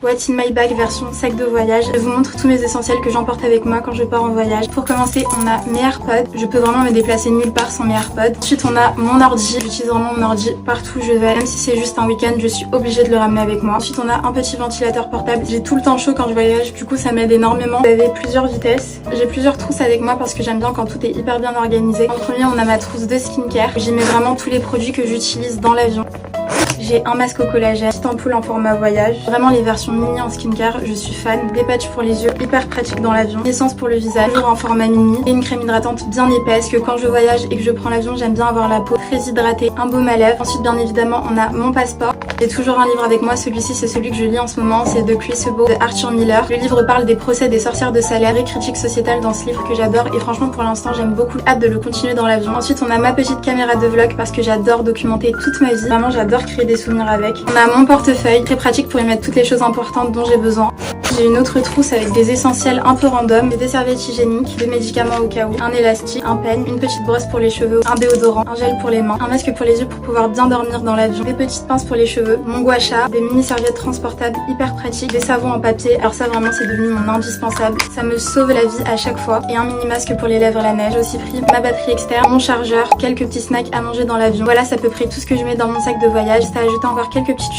What's in my bag version sac de voyage. Je vous montre tous mes essentiels que j'emporte avec moi quand je pars en voyage. Pour commencer, on a mes AirPods. Je peux vraiment me déplacer nulle part sans mes AirPods. Ensuite, on a mon ordi. J'utilise vraiment mon ordi partout où je vais. Même si c'est juste un week-end, je suis obligée de le ramener avec moi. Ensuite, on a un petit ventilateur portable. J'ai tout le temps chaud quand je voyage. Du coup, ça m'aide énormément. Vous avez plusieurs vitesses. J'ai plusieurs trousses avec moi parce que j'aime bien quand tout est hyper bien organisé. En premier, on a ma trousse de skincare. J'y mets vraiment tous les produits que j'utilise dans l'avion. J'ai un masque au collagène, petite ampoule en format voyage. Vraiment les versions mini en skincare, je suis fan. Des patchs pour les yeux, hyper pratiques dans l'avion. Essence pour le visage, toujours en format mini. Et une crème hydratante bien épaisse que quand je voyage et que je prends l'avion, j'aime bien avoir la peau très hydratée. Un baume à lèvres. Ensuite, bien évidemment, on a mon passeport. J'ai toujours un livre avec moi. Celui-ci, c'est celui que je lis en ce moment. C'est The Crucible de Arthur Miller. Le livre parle des procès des sorcières de salaire et critique sociétale dans ce livre que j'adore. Et franchement, pour l'instant, j'aime beaucoup. Hâte de le continuer dans l'avion. Ensuite, on a ma petite caméra de vlog parce que j'adore documenter toute ma vie. Vraiment, j'adore créer des souvenirs avec. On a mon portefeuille, très pratique pour y mettre toutes les choses importantes dont j'ai besoin. J'ai une autre trousse avec des essentiels un peu random, des serviettes hygiéniques, des médicaments au cas où, un élastique, un peigne, une petite brosse pour les cheveux, un déodorant, un gel pour les mains, un masque pour les yeux pour pouvoir bien dormir dans l'avion, des petites pinces pour les cheveux, mon gua sha, des mini serviettes transportables hyper pratiques, des savons en papier. Alors ça vraiment c'est devenu mon indispensable, ça me sauve la vie à chaque fois. Et un mini masque pour les lèvres à la neige. J'ai aussi pris ma batterie externe, mon chargeur, quelques petits snacks à manger dans l'avion. Voilà, c'est à peu près tout ce que je mets dans mon sac de voyage. Ça a ajouté encore quelques petites